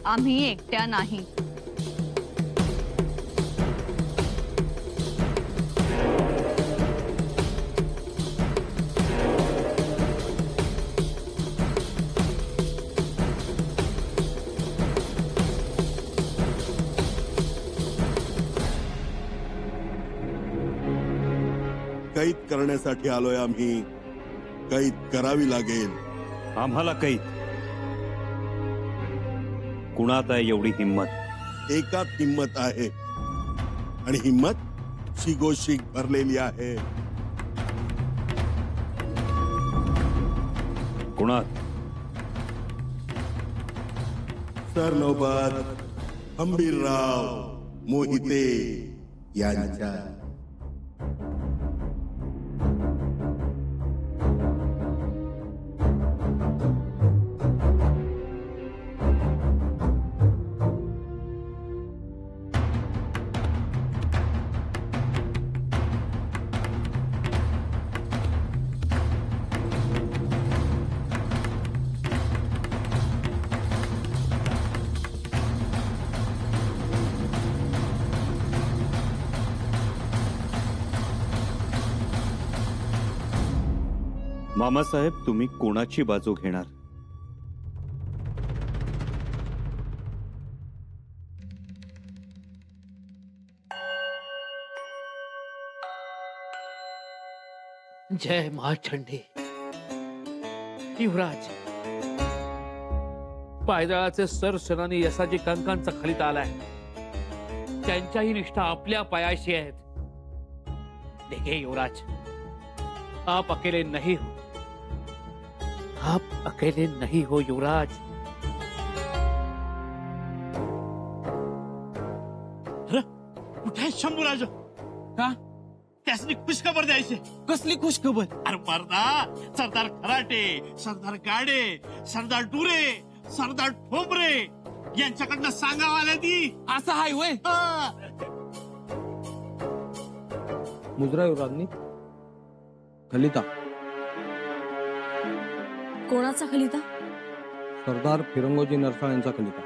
आम्ही एकट्या नाही. कैद करण्यासाठी आलोय आम्ही. कैद करावी लागेल आम्हाला. कैद कुणात आहे एवढी हिम्मत? एकात हिम्मत आहे आणि हिम्मत शिगोशिग भरलेली आहे. कुणात? सरनौबत हंबीरराव मोहिते यांच्या. मामासाहेब, तुम्ही कोणाची बाजू घेणार? जय महाचंडी. युवराज, पायदळाचे सरसेनानी यसाजी कंकांचा खलिता आलाय. त्यांच्याही निष्ठा आपल्या पायाशी आहेत. देखिए युवराज, आप अकेले नहीं हो. आप अकेले नहीं हो युवराज. कुठे शंभूराज? का त्यासनी खुश खबर द्यायची? कसली खुश खबर? अरे मर्दा, सरदार खराटे, सरदार गाडे, सरदार डुरे, सरदार ठोंबरे यांच्याकडनं सांगावं आल्या ती. असं हाय होय? मुजरा युवराजनी खलिता. कोणाचा खलिता? सरदार फिरंगोजी नरसाळ यांचा खलिता.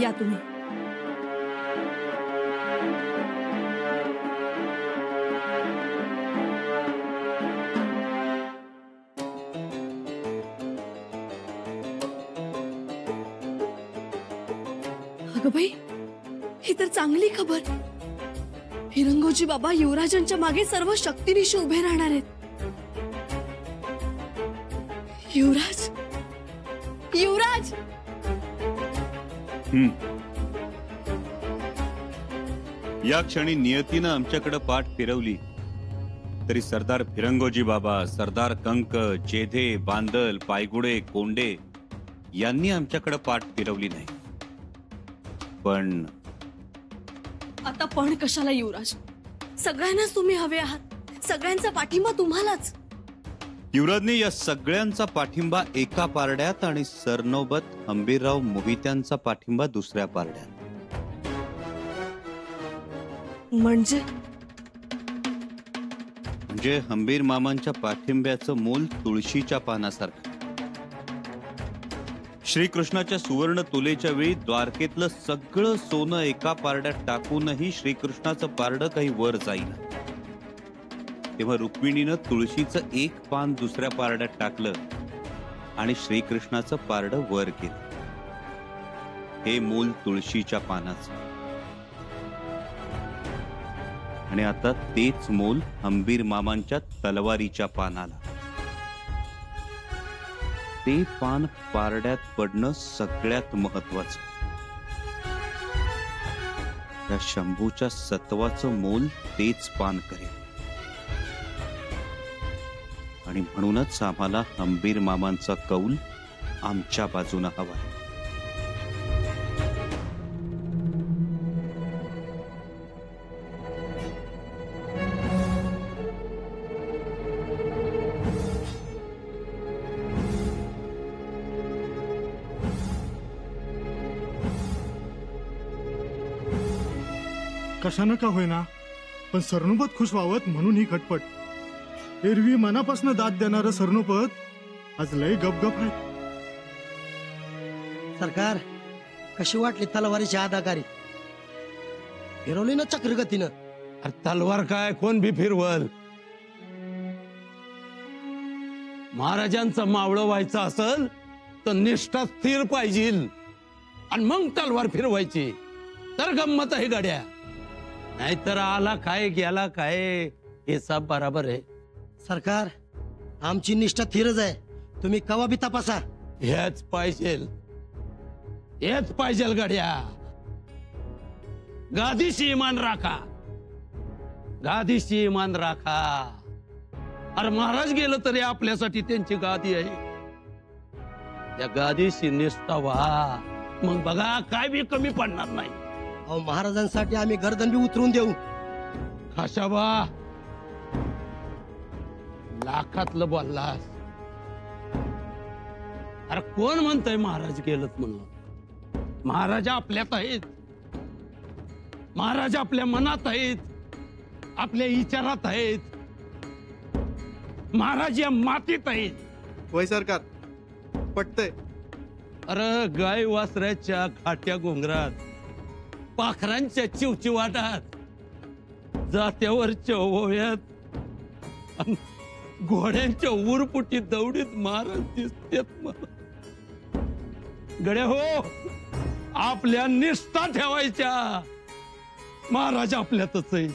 या तुम्ही. अगं बाई, ही तर चांगली खबर. फिरंगोजी बाबा युवराजांच्या मागे सर्व शक्तीनिशी उभे राहणार आहेत. युवराज, युवराज. या क्षणी नियतीनं आमच्याकडे पाठ फिरवली तरी सरदार फिरंगोजी बाबा, सरदार कंक, जेधे, बांदल, पायगुडे, कोंडे यांनी आमच्याकडे पाठ फिरवली नाही. पण आता पण कशाला युवराज? सगळ्यांनाच तुम्ही हवे आहात. सगळ्यांचा पाठिंबा तुम्हालाच. युवराजने या सगळ्यांचा पाठिंबा एका पारड्यात आणि सरनौबत हंबीरराव मोहित्यांचा पाठिंबा दुसऱ्या पारड्यात. म्हणजे हंबीर मामांच्या पाठिंब्याचं मूल तुळशीच्या पानासारखं. श्रीकृष्णाच्या सुवर्ण तुलेच्या वेळी द्वारकेतलं सगळं सोनं एका पारड्यात टाकूनही श्रीकृष्णाचं पारडं काही वर जाईना. तेव्हा रुक्मिणीनं तुळशीचं एक पान दुसऱ्या पारड्यात टाकलं आणि श्रीकृष्णाचं पारडं वर केलं. हे मूल तुळशीच्या पानाचं. आणि आता तेच मूल हंबीर मामांच्या तलवारीच्या पानाला. ते पान पारड्यात पडणं सगळ्यात महत्वाचं. या शंभूच्या सत्वाचं मूल तेच पान करेल. आणि म्हणूनच आम्हाला हंबीर मामांचा कौल आमच्या बाजूने हवा. कशानं का होईना, पण सरनोबत खुश व्हावत म्हणून ही खटपट. एरवी मनापासून दाद देणारं सरनोपत आज लय गपगप आहे. सरकार कशी वाटली तलवारीची अदाकारी? फिरवली ना चक्रगतीनं. अरे तलवार काय कोण बी फिरवल. महाराजांचं मावळं व्हायचं असल तर निष्ठा स्थिर पाहिजे आणि मग तलवार फिरवायची तर गंमत आहे गड्या. नाहीतर आला काय गेला काय हे सब बराबर आहे. सरकार आमची निष्ठा थिरच आहे, तुम्ही कवा बी तपासा. हेच पाहिजे, हेच पाहिजे गड्या. गादीशी इमान राखा, गादीशी इमान राखा. अरे महाराज गेलं तरी आपल्यासाठी त्यांची गादी आहे. त्या गादीशी निष्ठा व्हा, मग बघा काय बी कमी पडणार नाही. अहो महाराजांसाठी आम्ही गर्दन बी उतरून देऊ. खाशाबा लाखातलं बोललास. अरे कोण म्हणतंय महाराज गेलत म्हणून? महाराज आपल्यात आहेत, महाराज आपल्या मनात आहेत, आपल्या विचारात आहेत, महाराज या मातीत आहेत. वय सरकार पटतय. अरे गाय वासराच्या खाट्या घोंगरात, पाखरांच्या चिवचिवाटात, जात्यावरच्या ओव्यात, घोड्यांच्या उरपुटी दौडीत महाराज दिसतेत मला. गड्या हो, आपल्या निष्ठा ठेवायच्या. महाराज आपल्यातच आहे.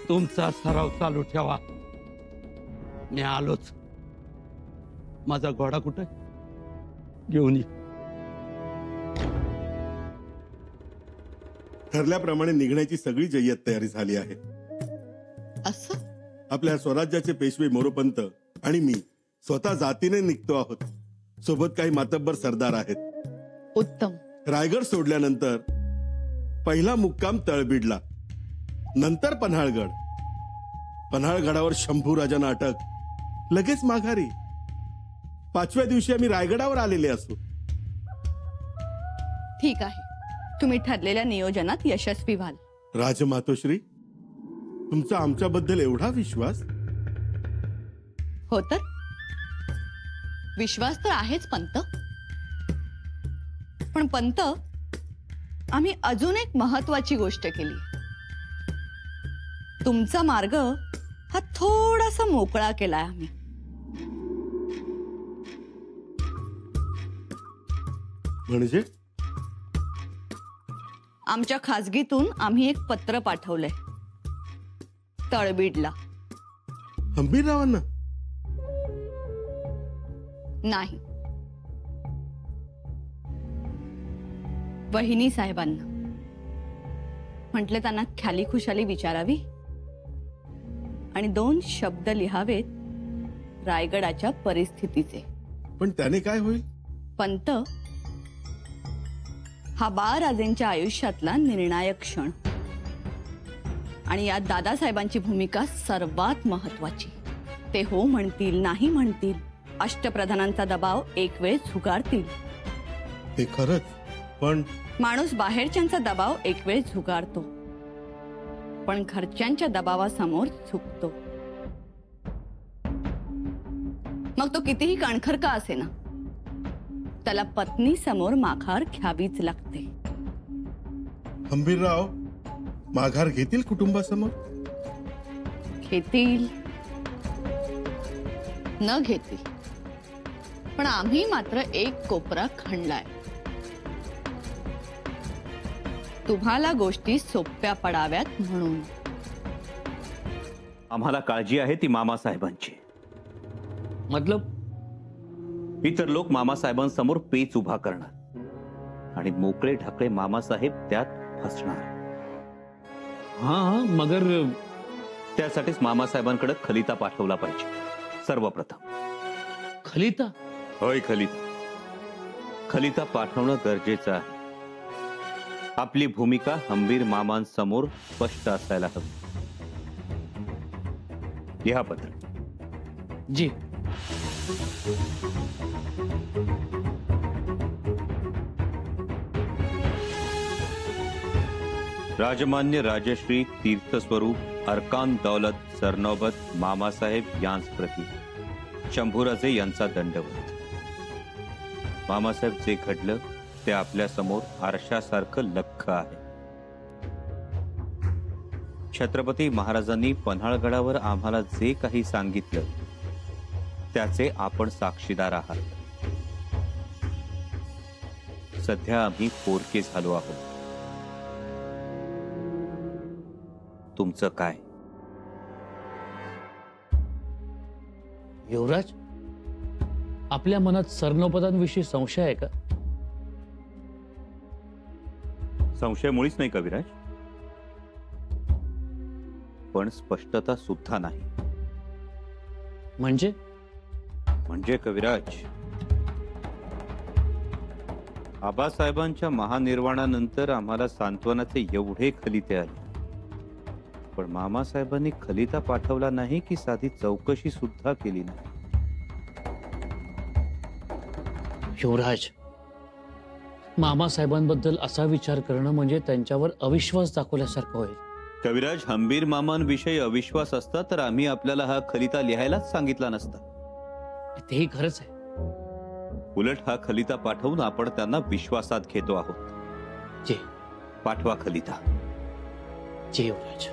तुमचा सराव चालू ठेवा. मी आलोच. माझा घोडा कुठे घेऊन ये. ठरल्याप्रमाणे निघण्याची सगळी जय्यत तयारी झाली आहे. असं आपल्या स्वराज्याचे पेशवे मोरोपंत आणि मी स्वतः जातीने निघतो आहोत. सोबत काही मातब्बर सरदार आहेत. उत्तम. रायगड सोडल्यानंतर पहिला मुक्काम तळबीडला, नंतर पन्हाळगड. पन्हाळगडावर शंभूराजांना अटक, लगेच माघारी. 5व्या दिवशी आम्ही रायगडावर आलेले असू. ठीक आहे, तुम्ही ठरलेल्या नियोजनात यशस्वी व्हाल. राजमातोश्री, तुमचा आमच्याबद्दल एवढा विश्वास? हो तर विश्वास तर आहेच पंत. पण पंत, आम्ही अजून एक महत्वाची गोष्ट केली. तुमचा मार्ग हा थोडासा मोकळा केलाय आम्ही. म्हणजे? आमच्या खाजगीतून आम्ही एक पत्र पाठवलंय तळबीडला. हंबीररावांना? नाही, वहिनी साहेबांना. म्हटले त्यांना ख्याली खुशाली विचारावी आणि 2 शब्द लिहावेत रायगडाच्या परिस्थितीचे. पण त्याने काय होईल? पंत, हा बाळराजेंच्या आयुष्यातला निर्णायक क्षण आणि यात दादासाहेबांची भूमिका सर्वात महत्वाची. ते हो म्हणतील, नाही म्हणतील, अष्टप्रधानांचा दबाव एक वेळ झुगारतील. ते खरंच, पण माणूस बाहेरच्यांचा दबाव एक वेळ झुगारतो, पण घरच्यांच्या दबावासमोर झुकतो. मग तो कितीही कणखर का असेना, त्याला पत्नी समोर माघार घ्यावीच लागते. हंबीरराव माघार घेतील कुटुंबासमोर? घेतील न घेतील, पण आम्ही मात्र एक कोपरा खणलाय. तुम्हाला गोष्टी सोप्या पडाव्यात म्हणून. आम्हाला काळजी आहे ती मामासाहेबांची. मतलब इतर लोक मामासाहेबांसमोर पेच उभा करणार आणि मोकळे ढाकळे मामासाहेब त्यात फसणार. हाँ, मगर त्यासाठीच मामासाहेबांकडे खलिता पाठवला पाहिजे सर्वप्रथम. खलिता? होय, खलिता. खलिता पाठवणं गरजेचं आहे. आपली भूमिका हंबीर मामांसमोर स्पष्ट असायला हवी. लिहा पत्र. जी. राजमान्य राजश्री तीर्थस्वरूप अरकान दौलत सरनौबत मामासाहेब यांस प्रती शंभूराजे यांचा दंडवत. मामासाहेब, जे घडलं ते आपल्या समोर आरशासारखं लख्ख आहे. छत्रपती महाराजांनी पन्हाळगडावर आम्हाला जे काही सांगितलं त्याचे आपण साक्षीदार आहात. सध्या आम्ही पोरके झालो आहोत. तुमचं काय? युवराज, आपल्या मनात सरनोबतांविषयी संशय आहे का? संशय मुळीच नाही कविराज, पण स्पष्टता सुद्धा नाही. म्हणजे कविराज, आबासाहेबांच्या महानिर्वाणानंतर आम्हाला सांत्वनाचे एवढे खलिते आले, पण मामासाहेबांनी खलिता पाठवला नाही की साधी चौकशी सुद्धा केली नाही. युवराज, मामासाहेबांबद्दल असा विचार करणं म्हणजे त्यांच्यावर अविश्वास दाखवल्यासारखं होईल. कविराज, हंबीर मामांविषयी अविश्वास असता तर आम्ही आपल्याला हा खलिता लिहायलाच सांगितला नसता. तेही खरंच आहे. उलट हा खलिता पाठवून आपण त्यांना विश्वासात घेतो आहोत. जे पाठवा खलिता. जे युवराज.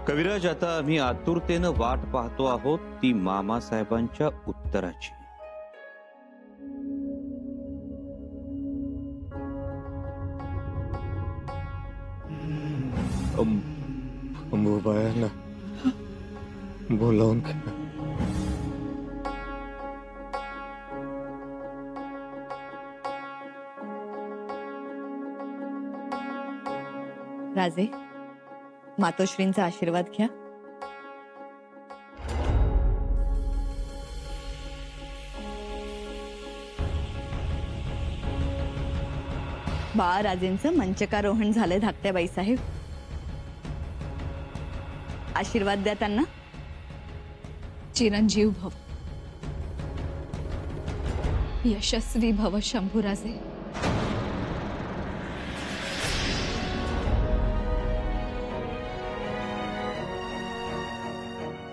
कविराज, आता आम्ही आतुरतेनं वाट पाहतो आहोत ती मामासाहेबांच्या उत्तराची. अंबुबाईला बोलावून राजे, मातोश्रींचा आशीर्वाद घ्या. बाळराजेंचं मंचकारोहण झालंय धाकट्या बाईसाहेब. आशीर्वाद द्या त्यांना. चिरंजीव भव, यशस्वी भव शंभूराजे.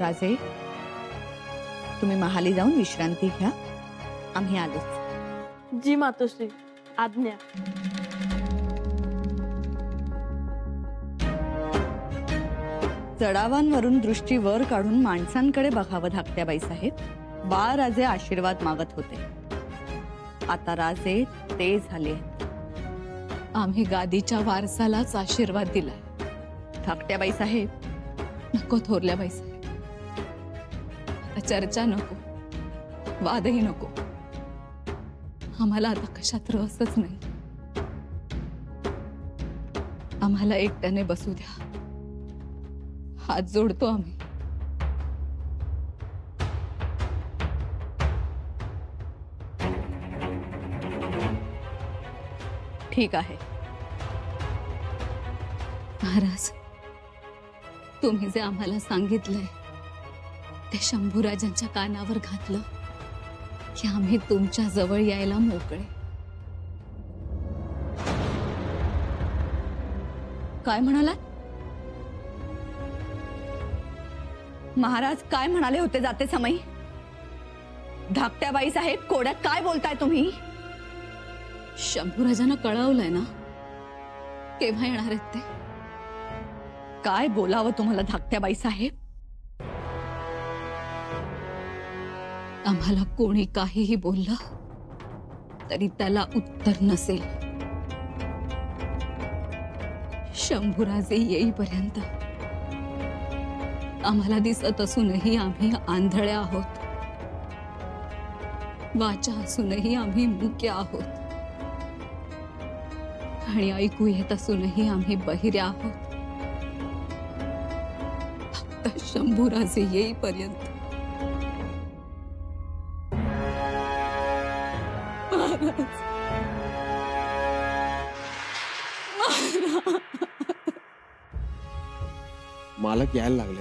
राजे, तुम्ही महाली जाऊन विश्रांती घ्या. आम्ही आलोच. जी मातोश्री, आज्ञा. चढावांवरून दृष्टी वर काढून माणसांकडे बघावं धाकट्या बाईसाहेब. बाळराजे आशीर्वाद मागत होते. आता राजे ते झाले. आम्ही गादीच्या वारसालाच आशीर्वाद दिलाय. धाकट्या बाईसाहेब, नको थोरल्या बाईसाहेब, आता चर्चा नको, वादही नको. आम्हाला आता कशात रसच नाही. आम्हाला एकट्याने बसू द्या. हात जोडतो आम्ही. ठीक आहे. महाराज, तुम्ही जे आम्हाला सांगितलंय ते शंभूराजांच्या कानावर घातलं की आम्ही तुमच्या जवळ यायला मोकळे. काय म्हणालात? महाराज काय म्हणाले होते जाते समय? धाकट्या बाईसाहेब, कोड्यात काय बोलताय तुम्ही? शंभूराजांना कळवलंय ना केव्हा येणार आहेत ते. काय बोलावं तुम्हाला धाकट्या बाईसाहेब? आम्हाला कोणी काहीही बोललं तरी त्याला उत्तर नसेल. शंभूराजे येईपर्यंत आम्हाला दिसत असूनही आम्ही आंधळे आहोत. वाचा असूनही आम्ही मुक्या आहोत. आणि ऐकू येत असूनही आम्ही बहिरे आहोत. फक्त शंभूराजे येईपर्यंत. मालक यायला लागले.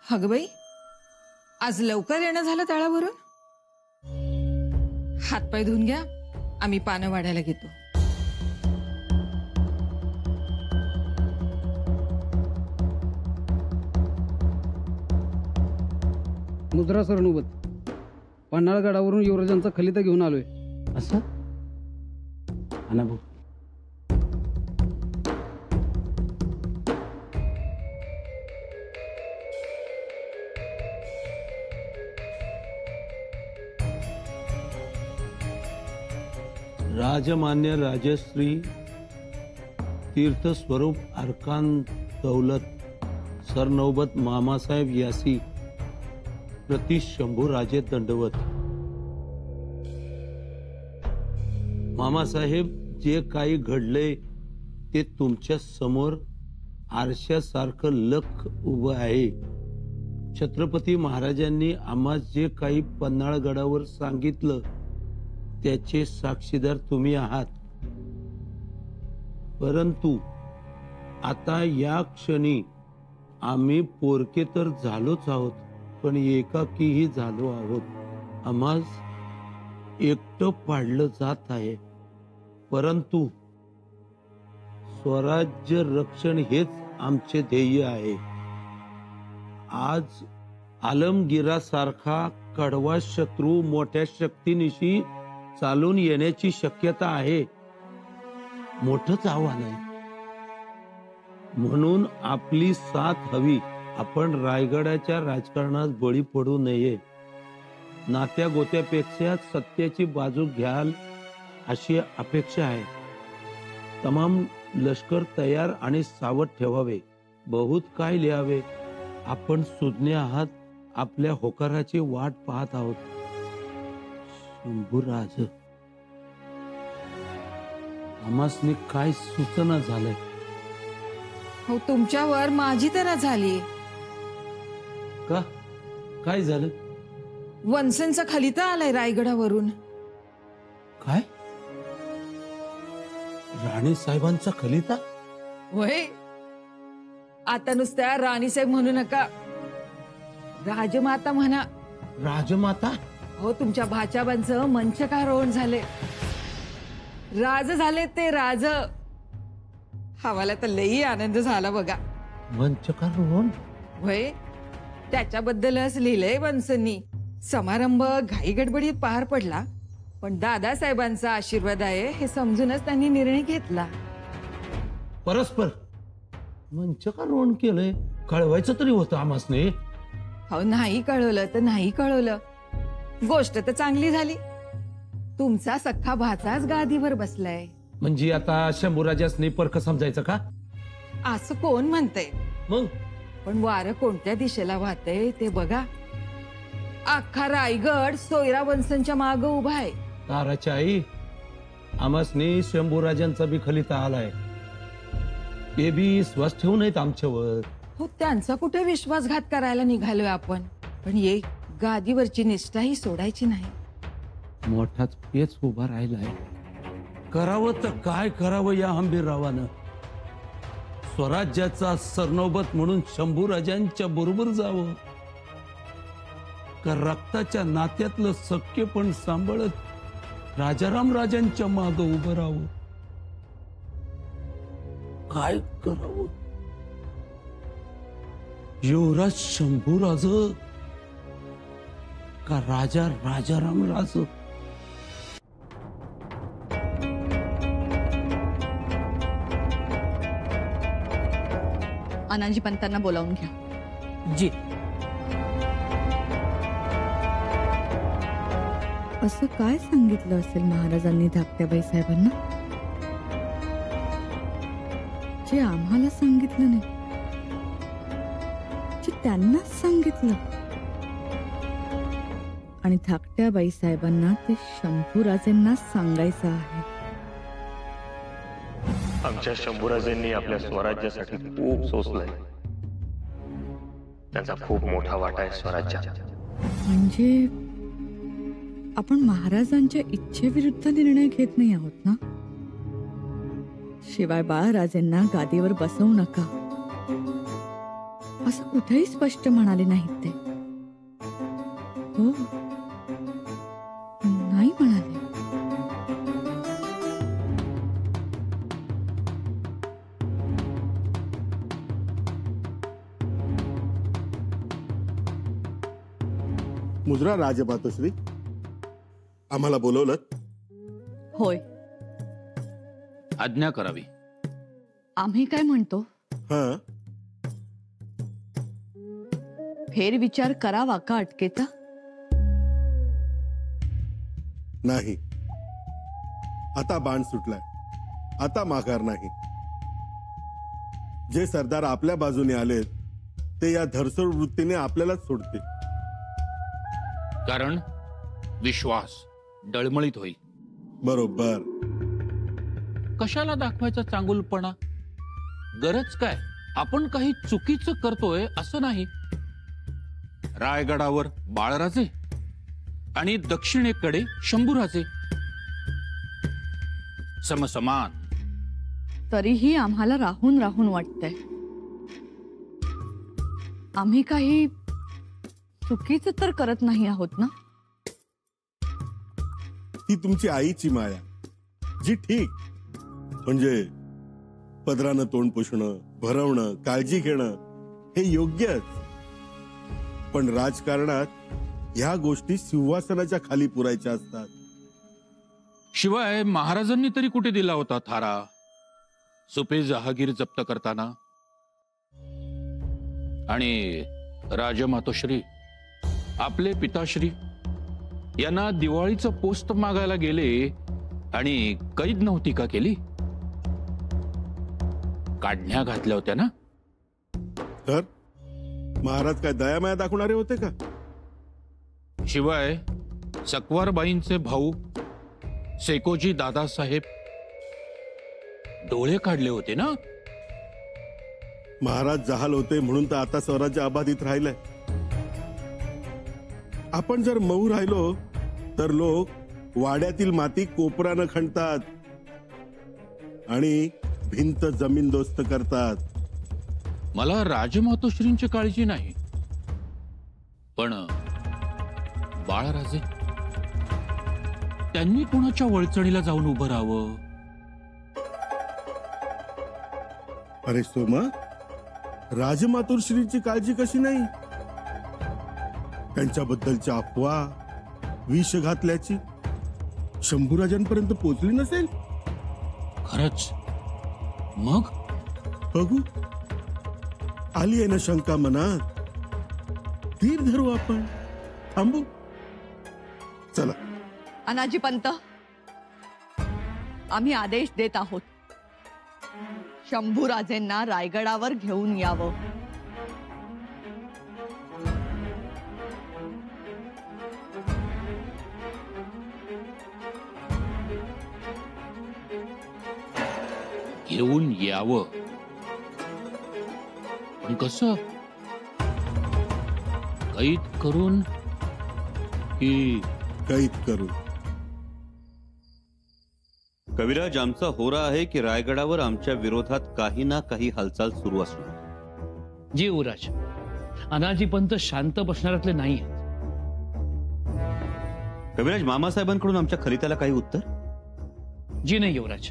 अगं बाई, आज लवकर येणं झालं तळावरून? हातपाय धुवून घ्या, आम्ही पानं वाढायला घेतो. मुद्रा सरनोबत पन्हाळगडावरून युवराजांचा खलिता घेऊन आलोय. असं आणा भाऊ. राजमान्य राजश्री तीर्थस्वरूप अरकान दौलत सरनौबत मामासाहेब यासी प्रति शंभूराजे दंडवत. मामासाहेब, जे काही घडले ते तुमच्या समोर आरशासारखं लख उभं आहे. छत्रपती महाराजांनी आम्हा जे काही पन्हाळगडावर सांगितलं त्याचे साक्षीदार तुम्ही आहात. परंतु आता या क्षणी आम्ही पोरके तर झालोच आहोत, पण एकाकीही झालो आहोत. आम्हास एकटं पाडलं जात आहे. परंतु स्वराज्य रक्षण हेच आमचे ध्येय आहे. आज आलमगिरासारखा कडवा शत्रू मोठ्या शक्तीनिशी चालून येण्याची शक्यता आहे. मोठंच आव्हान आहे. म्हणून आपली साथ हवी. आपण रायगडाच्या राजकारणात बळी पडू नये. नात्या गोत्यापेक्षा सत्याची बाजू घ्याल अशी अपेक्षा आहे. तमाम लष्कर तयार आणि सावध ठेवावे. बहुत काय लिहावे. आपण सुज्ञ आहात. आपल्या होकाराची वाट पाहत आहोत. शंभूराज, आम्हासनी काय सूचना झालंय? हो, तुमच्यावर माझी तरा झाली. का? काय झालं? वनसेंचा खलिता आलाय रायगडावरून. काय? राणी साहेबांचा खलिता? वय, आता नुसत्या राणीसाहेब म्हणू नका, राजमाता म्हणा. राजमाता? हो, तुमच्या भाच्याबांचं मंचकारोहण झाले. राज झाले ते राज. हवाला तर लई आनंद झाला बघा. मंचकारोहण? वय, त्याच्याबद्दलच लिहिलंय वंसनी. समारंभ घाई गडबडीत पार पडला, पण दादासाहेबांचा आशीर्वाद आहे हे समजूनच त्यांनी निर्णय घेतला. परस्पर मंचकारोहण केलंय. कळवायचं तरी होतं आम्हासने. हो, नाही कळवलं तर नाही कळवलं. गोष्ट तर चांगली झाली. तुमचा सख्खा भाचाच गादीवर बसलाय. म्हणजे आता शंभूराजासनी परख समजायचं का? असं कोण म्हणतंय? मग पण वारं कोणत्या दिशेला वाहतंय ते बघा. अख्खा रायगड सोयरा वंशांच्या माग उभा आहे. ताराच्या आई, आम्हासनी शंभूराजांचा बी खलिता आलाय. ते बी विश्वास ठेवू नयेत आमच्यावर. हो, त्यांचा कुठे विश्वासघात करायला निघालोय आपण. पण ये गादीवरची निष्ठाही सोडायची नाही. मोठाच पेच उभा राहिलाय. करावं तर काय करावं या हंबीररावानं? स्वराज्याचा सरनौबत म्हणून शंभूराजांच्या बरोबर जावं का रक्ताच्या नात्यातलं सख्य पण सांभाळत राजाराम राजांच्या माग उभं राहावं? काय करावं? युवराज शंभूराज का राजा राजाराम राज? आनंदजी पंतांना बोलावून घ्या. जी. असं काय सांगितलं असेल महाराजांनी धाकट्याबाई साहेबांना जे आम्हाला सांगितलं नाही, जे त्यांनाच सांगितलं? आणि धाकट्याबाई साहेबांना ते शंभूराजेंना सांगायचं आहे. आमच्या शंभूराजेंनी आपल्या स्वराज्यासाठी खूप सोसलंय. त्यांचा खूप मोठा वाटा आहे स्वराज्यात. म्हणजे आपण महाराजांच्या इच्छेविरुद्ध निर्णय घेत नाही आहोत ना? शिवाय बाळराजेंना गादीवर बसवू नका असं कुठेही स्पष्ट म्हणाले नाहीत ते. हो, नाही म्हणाले. मुद्रा राजमातोश्री, आम्हाला बोलवलं? होय, आज्ञा करावी. आम्ही काय म्हणतो, हा, फेरविचार करावा का अटकेचा? नाही, आता बाण सुटलाय, आता माघार नाही. जे सरदार आपल्या बाजूने आलेत ते या धरसोड वृत्तीने आपल्यालाच सोडते. कारण विश्वास डळमळीत होईल. बरोबर. कशाला दाखवायचा चांगुलपणा? गरज काय? आपण काही चुकीचं करतोय असं नाही. रायगडावर बाळराजे आणि दक्षिणेकडे शंभूराजे समसमान. तरीही आम्हाला राहून राहून वाटतंय आम्ही काही चुकीचं तर करत नाही आहोत ना? ती तुमची आईची माया जी ठीक, म्हणजे पदरानं तोंड पुसणं, भरवणं, काळजी घेणं हे योग्यच. पण राजकारणात ह्या गोष्टी सिंहासनाच्या खाली पुरायच्या असतात. शिवाय महाराजांनी तरी कुठे दिला होता थारा सुपे जहागीर जप्त करताना? आणि राजमातोश्री आपले पिताश्री यांना दिवाळीचं पोस्ट मागायला गेले आणि कैद नव्हती का केली? काढण्या घातल्या होत्या ना? तर महाराज काय दयामाया दाखवणारे होते का? शिवाय सकवारबाईंचे भाऊ सेकोजी दादासाहेब डोळे काढले होते ना? महाराज जहाल होते म्हणून तर आता स्वराज्य अबाधित राहिलंय. आपण जर मऊ राहिलो तर लोक वाड्यातील माती कोपरानं खणतात आणि भिंत जमीनदोस्त करतात. मला राजमातोश्रींची काळजी नाही, पण बाळराजे त्यांनी कुणाच्या वळचणीला जाऊन उभं राहावं? अरे सोमा, राजमातोश्रींची काळजी कशी नाही? त्यांच्याबद्दलच्या अफवा, विष घातल्याची शंभूराजांपर्यंत पोहोचली नसेल? खरंच? मग बघू, आली आहे ना शंका मनात? धीर धरू आपण, थांबू. चला. अनाजी पंत, आम्ही आदेश देत आहोत, शंभूराजेंना रायगडावर घेऊन यावं. घेऊन यावं, पण कसं? कैद करून की? कैद करू. कविराज, आमचा होरा आहे की रायगडावर आमच्या विरोधात काही ना काही हालचाल सुरू असणार. जी युवराज, अनाजी पंत शांत बसणाऱ्यातले नाही. कविराज, मामासाहेबांकडून आमच्या खलित्याला काही उत्तर? जी नाही युवराज.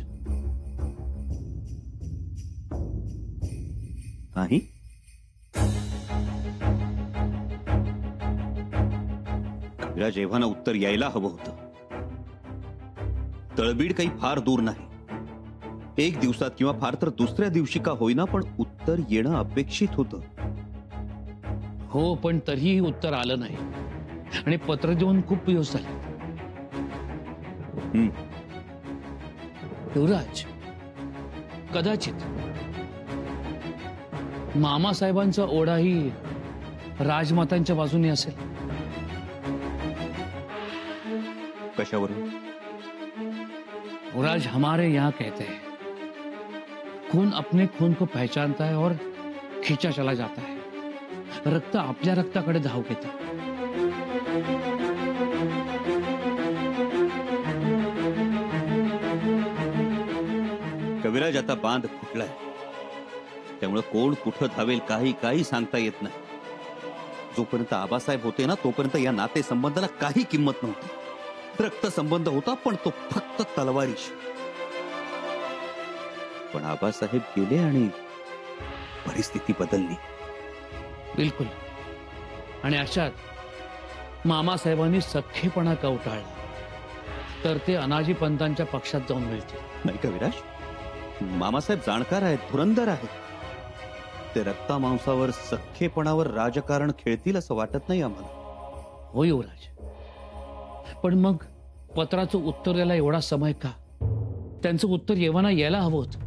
नाही? कविराज, एव्हाना उत्तर यायला हवं होतं. तळबीड काही फार दूर नाही. एक दिवसात किंवा फार तर दुसऱ्या दिवशी का होईना, पण उत्तर येणं अपेक्षित होतं. हो, पण तरीही उत्तर आलं नाही आणि पत्र देऊन खूप दिवस झाले. युवराज, कदाचित मामासाहेबांचा ओढाही राजमातांच्या बाजूने असेल. कशावरून? युवराज, हमारे यहाँ कहते हैं, खून अपने खून को पहचानता है और खींचा चला जाता है. रक्त आपल्या रक्ताकडे धाव घेतं. कविराज, आता बांध फुटलाय, त्यामुळे कोण कुठं धावेल काही सांगता येत नाही. जोपर्यंत आबासाहेब होते ना, तोपर्यंत या नाते संबंधाला काही किंमत नव्हती. रक्त संबंध होता, पण तो फक्त तलवारीशी. पण आबासाहेब गेले आणि परिस्थिती बदलली. बिलकुल. आणि अशात मामासाहेबांनी सख्खेपणा कवटाळला तर ते अनाजी पंतांच्या पक्षात जाऊन मिळतील. नाही का विराज? मामासाहेब जाणकार आहेत, धुरंधर आहेत. ते रक्ता मांसावर सख्खेपणावर राजकारण खेळतील असं वाटत नाही आम्हाला. हो युवराज, पण मग पत्राचं उत्तर द्यायला एवढा समय का? त्यांचं उत्तर येवाना यायला हवं होतं.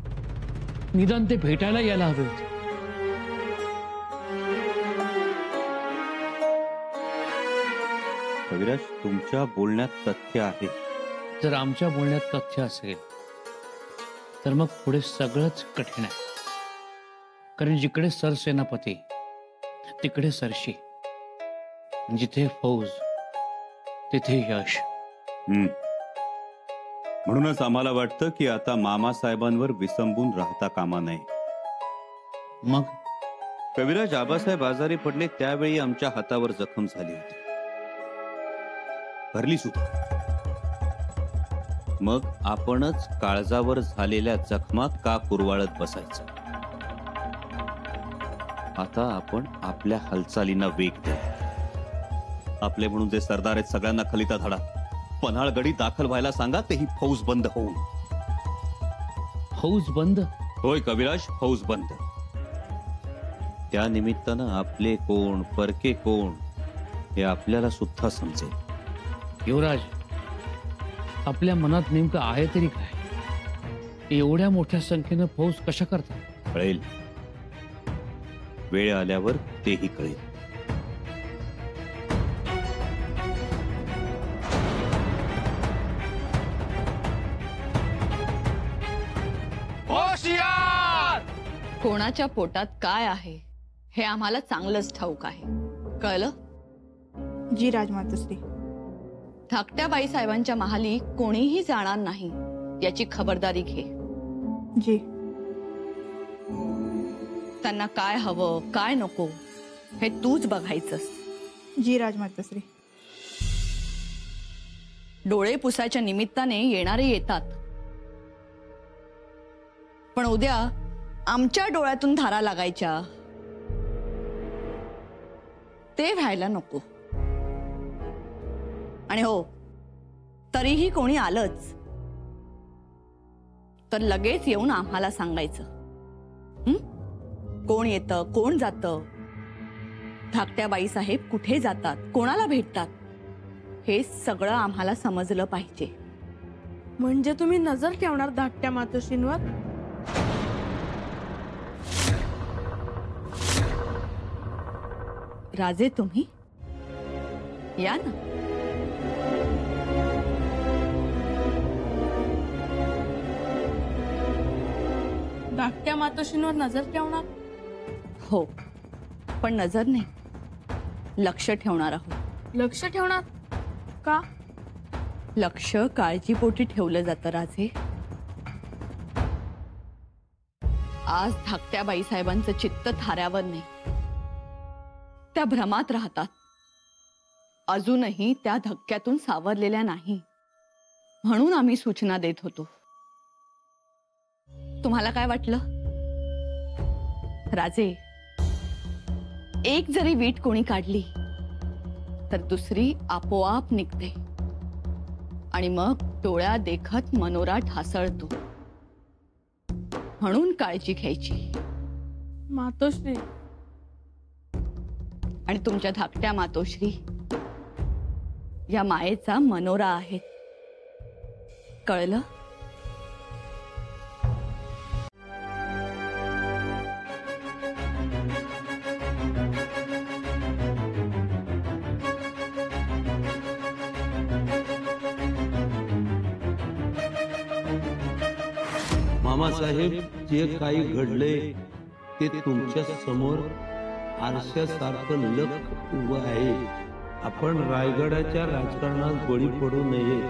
निदान ते भेटायला यायला हवे होते. कविराज, तुमच्या बोलण्यात तथ्य आहे. जर आमच्या बोलण्यात तथ्य असेल तर मग पुढे सगळंच कठीण आहे. कारण जिकडे सरसेनापती तिकडे सरशी, जिथे फौज तिथे यश. म्हणूनच आम्हाला वाटतं की आता मामासाहेबांवर विसंबून राहता कामा नये. मग कविराज, आबासाहेब आजारी पडले त्यावेळी आमच्या हातावर जखम झाली होती, भरली सुद्धा. मग आपणच काळजावर झालेल्या जखमा का कुरवाळत बसायचं? आता आपण आपल्या हालचालींना वेग देऊ. आपले म्हणून जे सरदार आहेत सगळ्यांना खलिता धडा. पन्हाळगडी दाखल व्हायला सांगा, तेही फौज बंद होऊन. फौज बंद? होय कविराज, फौज बंद. त्या निमित्तानं आपले कोण परके कोण हे आपल्याला सुद्धा समजेल. युवराज, आपल्या मनात नेमकं आहे तरी काय? एवढ्या मोठ्या संख्येनं फौज कशा करतात? कळेल, वेळ आल्यावर तेही कळेल. कोणाच्या पोटात काय आहे हे आम्हाला चांगलंच ठाऊक आहे. कळलं? जी राजमातश्री. धाकट्या बाई साहेबांच्या महाली कोणीही जाणार नाही याची खबरदारी घे. जी. त्यांना काय हवं काय नको हे तूच बघायचंस. जी राजमातश्री. डोळे पुसायच्या निमित्ताने येणारे येतात, पण उद्या आमच्या डोळ्यातून धारा लागायच्या ते व्हायला नको. आणि हो, तरीही कोणी आलंच तर लगेच येऊन आम्हाला सांगायचं. कोण येतं कोण जातं, धाकट्या बाई साहेब कुठे जातात, कोणाला भेटतात, हे सगळं आम्हाला समजलं पाहिजे. म्हणजे तुम्ही नजर ठेवणार धाकट्या मातोश्रींवर? राजे तुम्ही या ना. धाकट्या मातोश्रींवर नजर ठेवणार? हो, पण नजर नाही, लक्ष ठेवणार आहोत. लक्ष ठेवणार का? लक्ष काळजीपोटी ठेवलं जातं राजे. आज धाकट्या बाई साहेबांचं चित्त थाऱ्यावर नाही, त्या भ्रमात राहतात. अजूनही त्या धक्क्यातून सावरलेल्या नाही, म्हणून आम्ही सूचना देत होतो. तुम्हाला काय वाटलं राजे? एक जरी वीट कोणी काढली तर दुसरी आपोआप निघते आणि मग डोळ्या देखत मनोरा ढासळतो. म्हणून काळजी घ्यायची. मातोश्री. आणि तुमच्या धाकट्या मातोश्री या मायेचा मनोरा आहे. कळलं? मामासाहेब, जे काही घडले ते तुमच्या समोर आरशासारखं लख उभं आहे. आपण रायगडाच्या राजकारणात बळी पडू नये.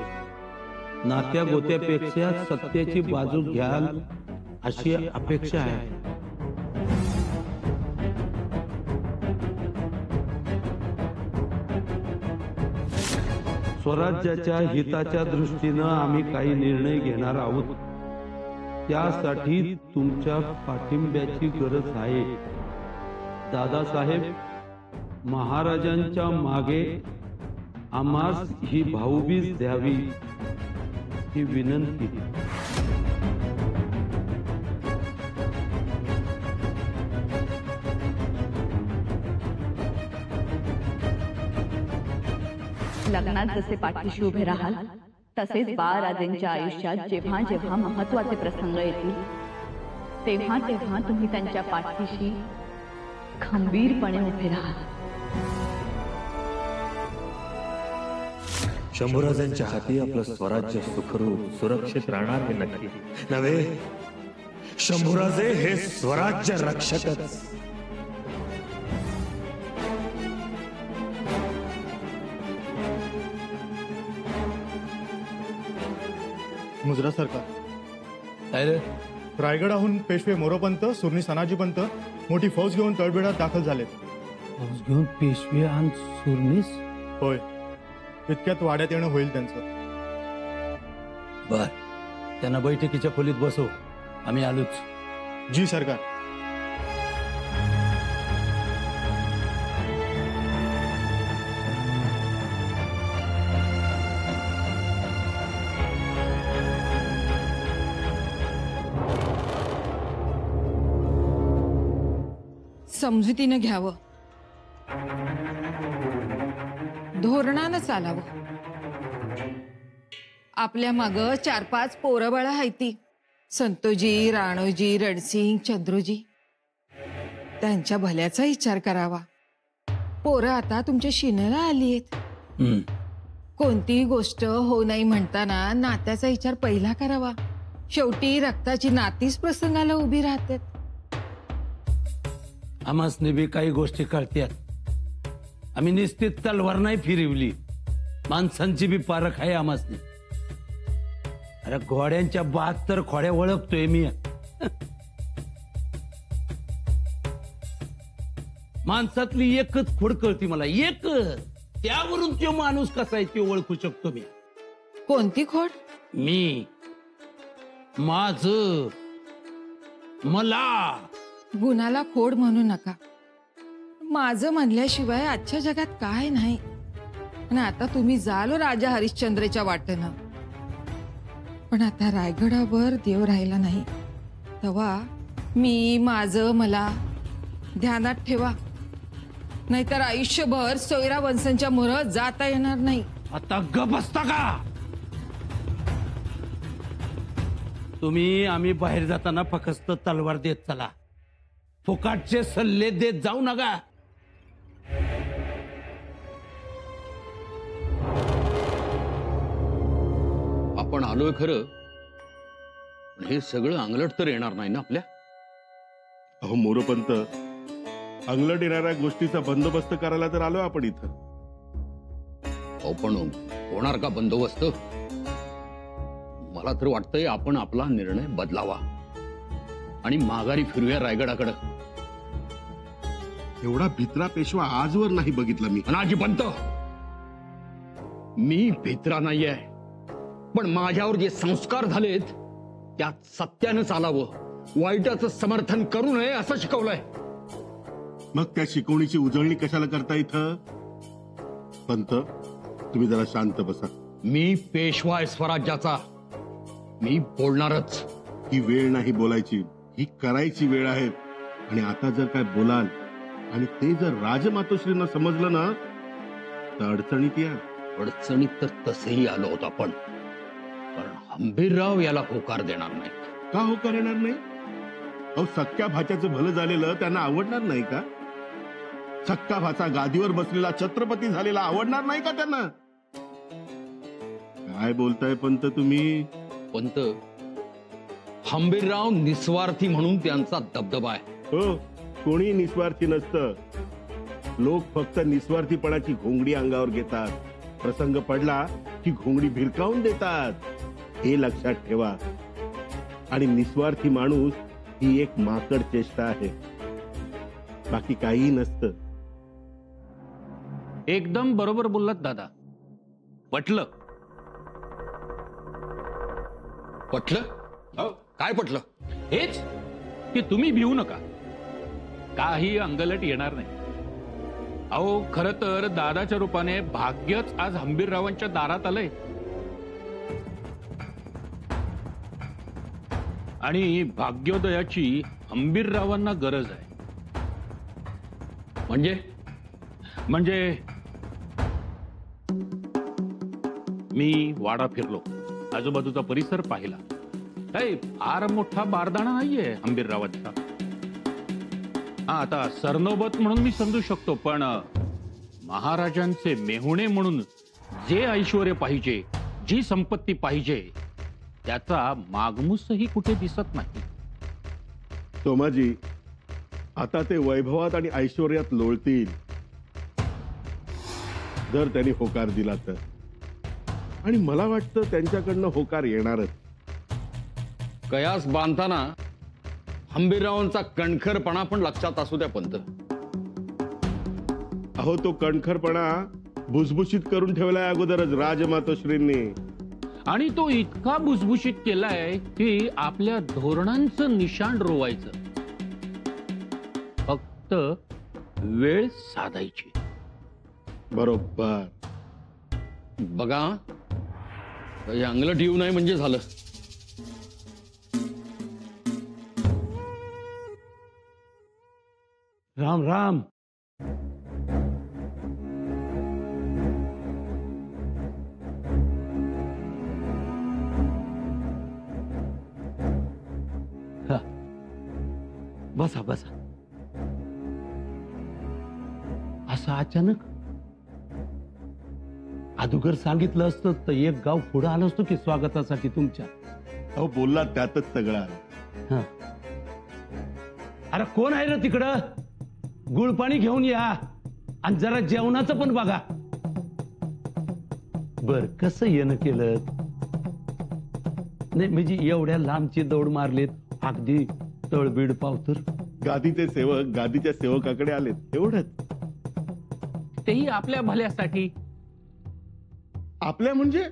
नात्या गोत्यापेक्षा सत्याची बाजू घ्याल अशी अपेक्षा आहे. स्वराज्याच्या हिताच्या दृष्टीनं आम्ही काही निर्णय घेणार आहोत. त्यासाठी तुमच्या पाठिंब्याची गरज आहे. दादासाहेब, महाराजांच्या मागे आम्हास ही भाऊबीज द्यावी ही विनंती. लग्नात जसे पाठीशी उभे राहाल तसेच बाळराजेंच्या आयुष्यात जेव्हा जेव्हा महत्वाचे प्रसंग येतील तेव्हा तेव्हा तुम्ही त्यांच्या पाठीशी खंबीरपणे उभे राहाल. शंभूराजांच्या हाती आपलं स्वराज्य सुखरूप सुरक्षित राहणार हे नक्की नव्हे. शंभूराजे हे स्वराज्य रक्षकच. मुजरा सरकार, काय रे? रायगडाहून पेशवे मोरोपंत सुरनी सनाजीपंत मोठी फौज घेऊन तळबिडात दाखल झालेत. फौज घेऊन पेशवे आणि सुरनीस? होय, इतक्यात वाड्यात येणं होईल त्यांचं. बर, त्यांना बैठकीच्या खोलीत बसव, आम्ही आलोच. जी सरकार. समजुतीनं घ्यावं, धोरणानं चालावं. आपल्या माग 4-5 पोरं बाळा हायती. संतोजी, राणोजी, रणसिंग, चंद्रोजी. त्यांच्या भल्याचा विचार करावा. पोरं आता तुमच्या शिनेला आली आहेत. कोणतीही गोष्ट हो नाही म्हणताना नात्याचा विचार पहिला करावा. शेवटी रक्ताची नातीच प्रसंगाला उभी राहतात. आम्हासने बी काही गोष्टी कळत्यात. आम्ही निश्चित तलवार नाही फिरवली, माणसांची बी पारख आहे आम्हासने. अरे घोड्यांच्या 72 खोड्या ओळखतोय मी. माणसातली एकच खोड कळती मला, एकच. त्यावरून तो माणूस कसा आहे ते ओळखू शकतो मी. कोणती खोड? मी, माझ, मला. गुणाला खोड म्हणू नका. माझं म्हणल्याशिवाय आजच्या जगात काय नाही. आणि आता तुम्ही जालो राजा हरिश्चंद्रच्या वाटेनं. पण आता रायगडावर देव राहिला नाही. तेव्हा मी, माझं, मला ध्यानात ठेवा. नाहीतर आयुष्यभर सोयरा वंशांच्या मुळं जाता येणार नाही. आता गप बसता का तुम्ही? आम्ही बाहेर जाताना फक्त तलवार देत चला, फुकाटचे सल्ले देत जाऊ नका. आपण आलोय खरं, पण हे सगळं अंगलट तर येणार नाही ना आपल्या. अहो मोरोपंत, अंगलट येणाऱ्या गोष्टीचा बंदोबस्त करायला तर आलोय आपण इथं. अहो पण होणार का बंदोबस्त? मला तर वाटतंय आपण आपला निर्णय बदलावा आणि माघारी फिरूया रायगडाकडं. एवढा भित्रा पेशवा आजवर नाही बघितला मी. अनाजीपंत, मी भित्रा नाहीये, पण माझ्यावर जे संस्कार झालेत त्यात सत्यानं चालावं, वाईटाचं समर्थन करू नये असं शिकवलंय. मग त्या शिकवणीची उजळणी कशाला करता इथं? पंत, तुम्ही जरा शांत बसा. मी पेशवा आहे स्वराज्याचा, मी बोलणारच. ही वेळ नाही बोलायची, ही करायची वेळ आहे. आणि आता जर काय बोलाल आणि ते जर राजमातोश्रींना समजलं ना तर अडचणीत या. अडचणीत तर तसंही आलो होतो आपण, कारण हंबीरराव याला होकार देणार नाही. का होकार येणार नाही? अहो सख्या भाच्याचं भलं झालेलं त्यांना आवडणार नाही का? सख्खा भाचा गादीवर बसलेला छत्रपती झालेला आवडणार नाही का त्यांना? काय बोलताय पंत तुम्ही? पंत, हंबीरराव निस्वार्थी म्हणून त्यांचा दबदबा आहे. हो, कोणी निस्वार्थी नसतं. लोक फक्त निस्वार्थीपणाची घोंगडी अंगावर घेतात. प्रसंग पडला की घोंगडी भिरकावून देतात. हे लक्षात ठेवा. आणि निस्वार्थी माणूस ही एक माकड चेष्टा आहे, बाकी काहीही नसतं. एकदम बरोबर बोललात दादा. पटलं. पटलं? काय पटलं? हेच की तुम्ही भिवू नका, काही अंगलट येणार नाही. अहो खर तर दादाच्या रूपाने भाग्यच आज हंबीररावांच्या दारात आलंय. आणि भाग्योदयाची हंबीररावांना गरज आहे. म्हणजे मी वाडा फिरलो, आजूबाजूचा परिसर पाहिला. काही फार मोठा बारदाणा नाहीये हंबीररावांचा. आता सरनोबत म्हणून मी समजू शकतो, पण महाराजांचे मेहुणे म्हणून जे ऐश्वर्य पाहिजे, जी संपत्ती पाहिजे, त्याचा मागमूसही कुठे दिसत नाही. सोमाजी, आता ते वैभवात आणि ऐश्वर्यात लोळतील जर त्यांनी होकार दिला तर. आणि मला वाटतं त्यांच्याकडनं होकार येणारच. कयास बांधताना हंबीररावांचा कणखरपणा पण लक्षात असू द्या पंत. अहो, तो कणखरपणा भुसभुशीत करून ठेवलाय अगोदरच राजमातोश्रींनी. आणि तो इतका भुसभुशीत केलाय की आपल्या धोरणांचं निशाण रोवायचं, फक्त वेळ साधायची. बरोबर. बघा, अंगलट येऊ नये म्हणजे झालं. राम राम. बसा बसा. असं अचानक अगोदर सांगितलं असतं तर एक गाव पुढे आलो असतो की स्वागतासाठी तुमच्या. अहो, बोलला त्यातच सगळं आलं. अरे कोण आहे रे तिकडं? गुळपाणी घेऊन या आणि जरा जेवणाचं पण बघा. बर, कसं येणं केलं? नाही म्हणजे एवढ्या लांबची दौड मारलीत, अगदी तळबीड पावतर. गादीचे सेवक गादीच्या सेवकाकडे आलेत, एवढंच. तेही आपल्या भल्यासाठी. आपल्या म्हणजे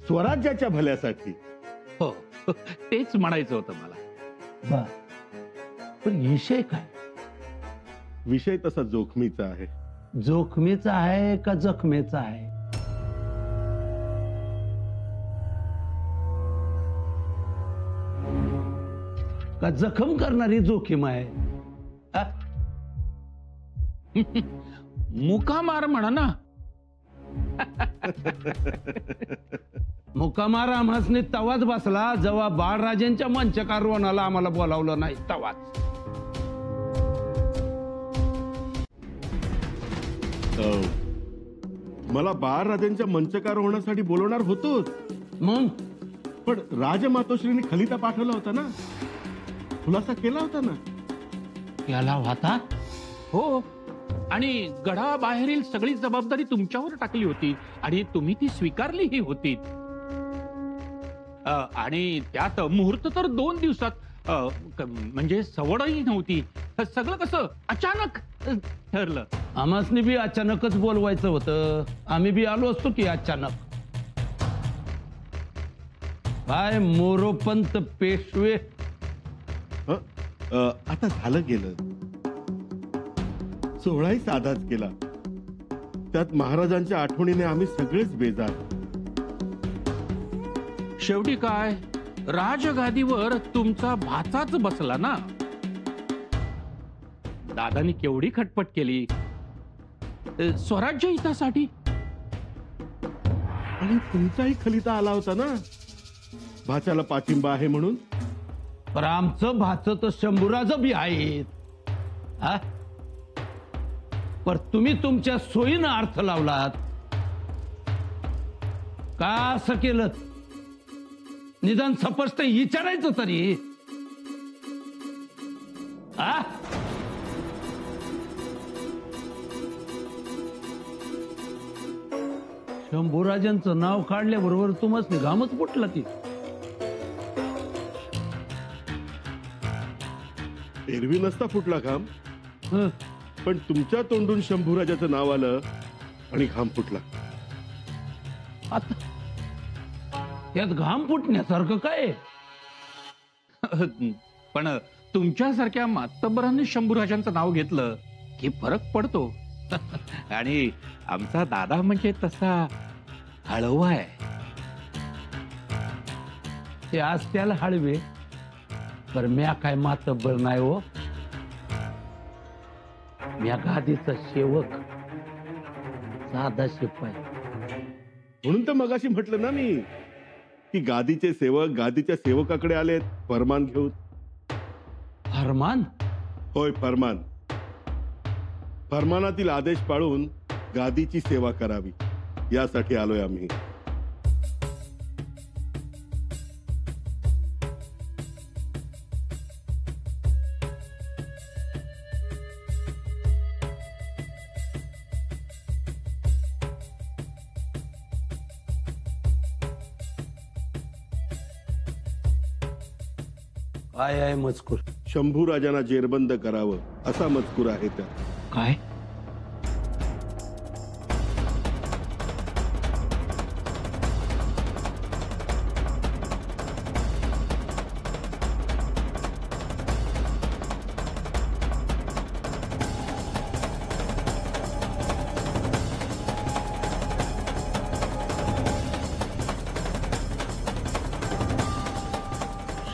स्वराज्याच्या भल्यासाठी. हो, तेच म्हणायचं होतं मला. पण विषय काय? विषय तसा जोखमीचा आहे. जोखमीचा आहे का जखमेचा आहे? का जखम करणारी जोखीम आहे? मुकामार म्हणा ना. मुकामार आम्हासने तवाच बसला जेव्हा बाळराजांच्या मंचकारवनाला आम्हाला बोलावलं नाही, तवाच. मला बाळराजांच्या मंचकार होण्यासाठी बोलवणार होतोच. मग पण राजमातोश्रींनी खलिता पाठवला होता ना, खुलासा केला होता ना. याला होता? हो, आणि गडाबाहेरील सगळी जबाबदारी तुमच्यावर टाकली होती आणि तुम्ही ती स्वीकारलीही होती. आणि त्यात मुहूर्त तर 2 दिवसात, म्हणजे सवडही नव्हती. सगळं कसं अचानक ठरलं. आम्हासनी बी अचानकच बोलवायचं होतं. आम्ही बी आलो असतो की अचानक. काय मोरोपंत पेशवे. आता झालं गेलं. सोहळाही साधाच केला. त्यात महाराजांच्या आठवणीने आम्ही सगळेच बेजार. शेवटी काय, राजगादीवर तुमचा भाचाच बसला ना. दादानी केवढी खटपट केली स्वराज्य हितासाठी. आणि तुमचाही खलिता आला होता ना, भाच्याला पाठिंबा आहे म्हणून. पण आमचं भाचं तर शंभूराज बी आहेत. पर तुम्ही तुमच्या सोयीनं अर्थ लावलात. का असं केलं? निदान स्पष्ट विचारायचं तरी. शंभूराजांचं नाव काढल्याबरोबर तुम्हाला घामच फुटला ती. एरवी नसता फुटला घाम, पण तुमच्या तोंडून शंभूराजाचं नाव आलं आणि घाम फुटला. आता यात घाम फुटण्यासारखं काय? पण तुमच्यासारख्या मातब्बरांनी शंभूराजांचं नाव घेतलं की फरक पडतो. आणि आमचा दादा म्हणजे तसा हळवा आहे. ते आज त्याला हळवे पर म्या काय मातब्बर नाही हो. म्या गादीचा सेवक, साधा शिपाई. म्हणून तर मगाशी म्हटलं ना मी की गादीचे सेवक गादीच्या सेवकाकडे आलेत फरमान घेऊन. फरमान? होय, फरमान. फरमानातील आदेश पाळून गादीची सेवा करावी यासाठी आलोय आम्ही. काय आहे मजकूर? शंभू राजांना जेरबंद करावं असा मजकूर आहे त्यात. काय?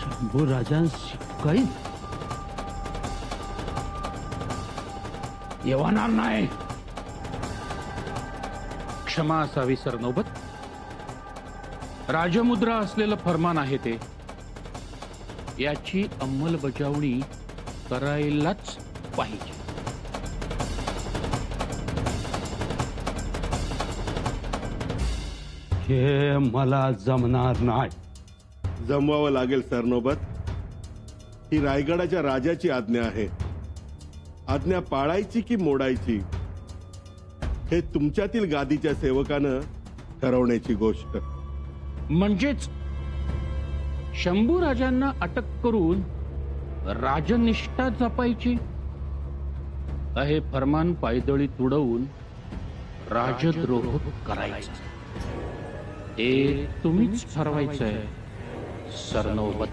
शंभू राजांशी काही येणार नाही. क्षमा असावी सरनौबत. राजमुद्रा असलेलं फरमान आहे ते. याची अंमलबजावणी करायलाच पाहिजे. हे मला जमणार नाही. जमवावं लागेल सरनोबत. ही रायगडाच्या राजाची आज्ञा आहे. आज्ञा पाळायची की मोडायची हे तुमच्यातील गादीच्या सेवकानं ठरवण्याची गोष्ट. म्हणजेच शंभू राजांना अटक करून राजनिष्ठा जपायची. हे फरमान पायदळी तुडवून राजद्रोह करायचा. हे तुम्हीच ठरवायचंय सरनौबत.